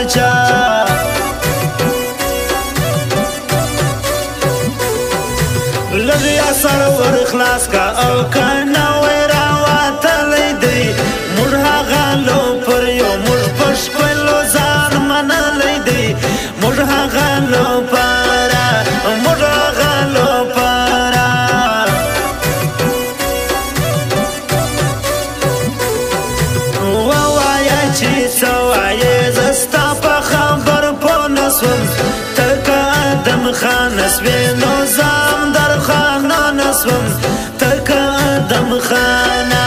پاچا لږ اثر ور خلاص کا او کنه ورا وتلی دی موږ هغه لو پر یو موږ پښکلو ځان منلی دی موږ هغه لو پارا موږ هغه لو پارا ووایا چې سوایې زستا په خبر پوه نسوم ته که ادم خان سوې نو زام در خانه نسوم ته که ادم خانه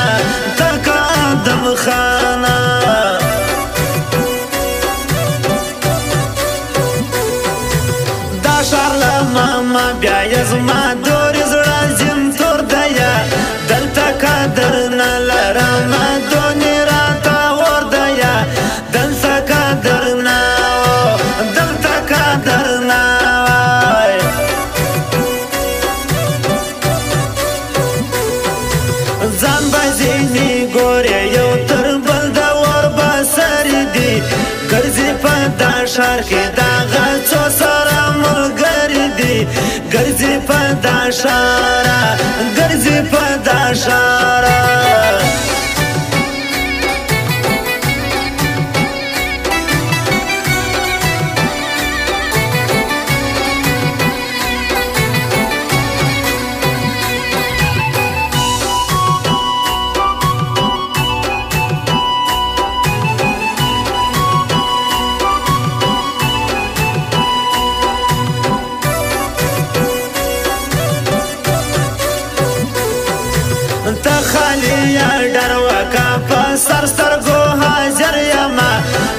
ته که ادم خانه دا ښار له ماما بیا یې زما دورې زړه زین تور دیه دلته قدر نه لرمه دونې راته ور دیه دلته قدر نه دلته قدر نه ځان به ځینې ګورې یو تر بل د ور بسرې دي ګرځي په دا ښار کې دغه څو سره ملګري دي ګرځي په دا ښاره ګرځي په دا ښاره ته خالی یا ډر وکه په سر سترګو حاضر یمه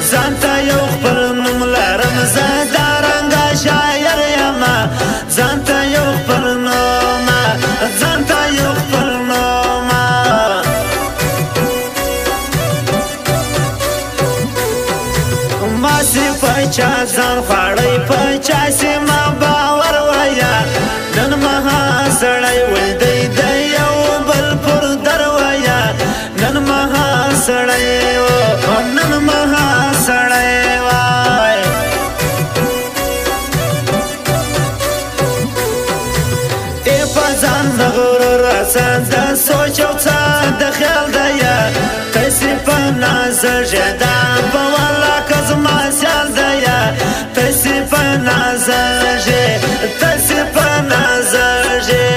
ځان ته یو خپل نوم لرم زه دارنګه شاعر یمه ځان ته یو خپل نومه ځان ته یو خپل نومه ماسې په چا ځان خواړی په چا سیمه باور ویه نن مها سړی ولدی دی نن مها سړی نن مها سړی وای ای په ځان د غرور د سوچ او څه د خیال دیه تاسې په نازژېده په والله که زما سیال دیه تاسې په نازژې تاسې په نازژې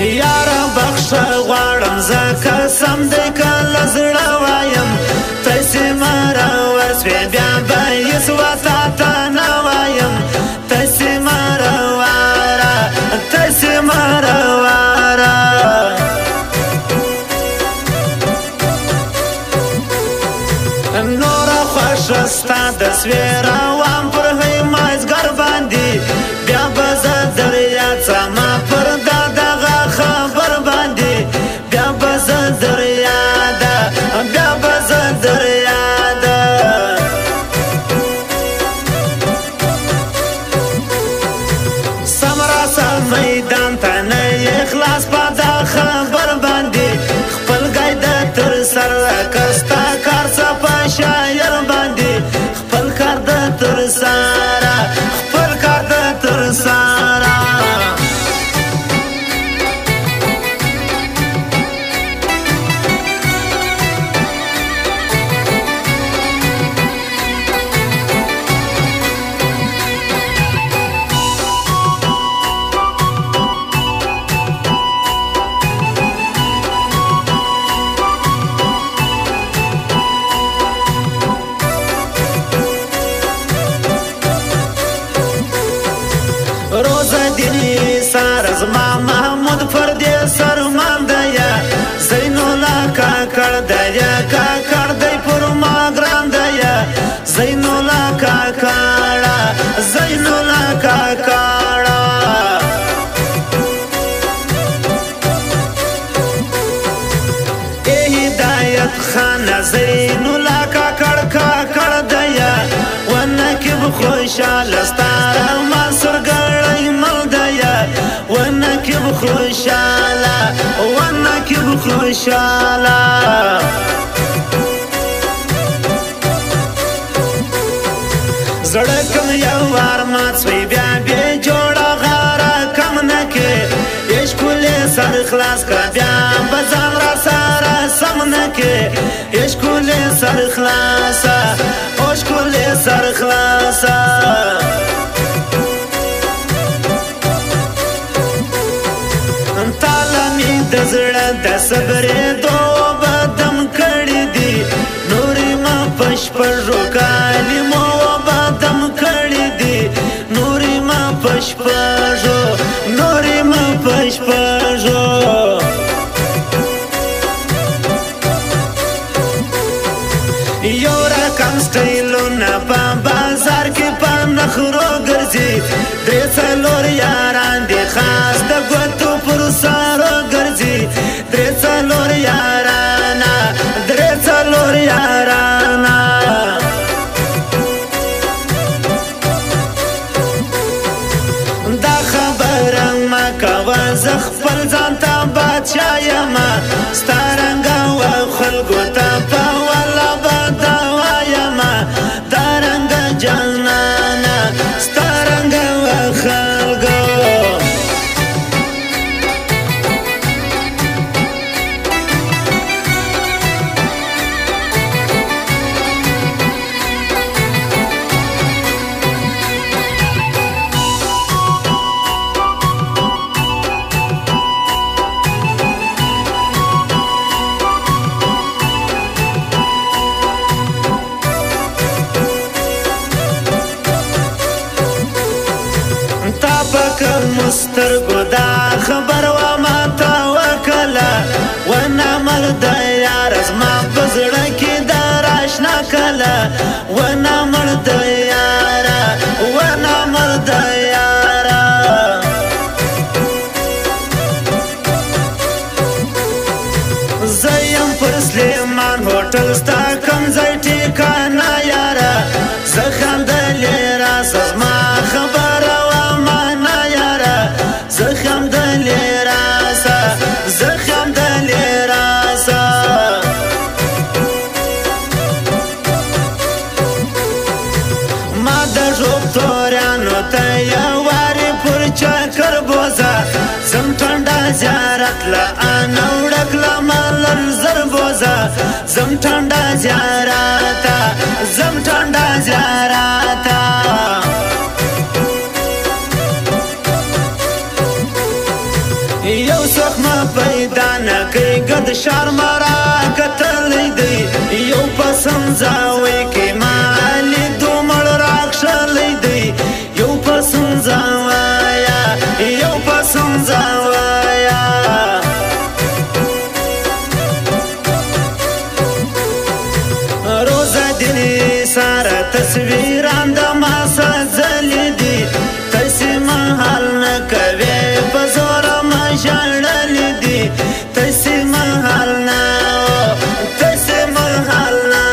یاره بخښه غواړم ځکه سم دی که له زړه وایم تاسې ما راوسوې بیا به هېڅ وتا ته نه وایم تاسې ما راواره تاسې ما راواره نوره خوښه ستا د سوې روان پر هیمایزګر باندې بیا به زه در یاد څمه پر خبر باندې بیا به زه در یاده بیا به زه در یاده سم راسه میدان ته نه یې خلاص په دا خبر باندې خپل ګایده تر سر که ستا کار څه په شاعر باندې خپل کار د تر سره خپل کار د تر سره روزه دینی سار زما محمود فردی سرمان دیا زینو لا کاکړ دیا کاکړ دی پر ما ګران دیا زینو لا کاکړه زینو لا کاکړه ای هدایت خان زینو لا کاکړ کاکړ دیا ونه کې خوشاله ستاره ما سرګړی مل دیا ونه کې خوشاله ونه کې خوشاله زړه کوم یو وار مات سوی بیا بیا جوړه غاره کم نه کې عشق ولې سر خلاص کړه بیا به ځان را سره سم نه کې عشق ولې سر خلاصه عشق ولې سر خلاصه تاله مې د زړه د صبرېدو بدم کړي دي نورې ما په شپږو کلمو بدم کړي دي نورې ما په شپږو نورې ما په شپږو یو رقم سټایلونه په بازار کې په نخرو ګرځي درې څلور یاران دي خاص د ګوتو پر سارو ګرځي درې څلور یارانا درې څلور یارانا دا خبره مه کوه زه خپل ځان ته بادشاه یمه ستا رنګه و خلکو ته په والله بده وایمه دا رنګه جانانه ستا رنګه و خلکو مسترګو دا خبر و ما ته وکله ونه مرد یار زما په زړه کې دا راشنا کله ونه مرد یاره ونه مرد یاره زه یم پر سلیمان هوټل ستا کوم ځای ټیکانه یاره زه خندلې راسه زما خبره زخم دلی راسا زخم دلی راسا ما دا جوب توریانو تا یواری پر چکر بوزا زم تنڈا زیارت لآنا وڑک لمالر زر بوزا زم تنڈا زیارتا زم تنڈا زیارتا یو څوک ما پیدا نه کوي ګد شرم را کتلی دی یو پسند ځاوی کې ما لیدو مړ راښلی دی یو پسند ځاوایا یو پسند ځاوایا روزه دیني ساره تصویران د ما سځلې دي تاسې مهال نه کوې په زور ژړلې دي تاسې مهال نه تاسې مهال نه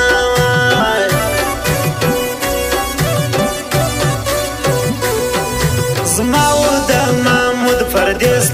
زما و د محمود پردیس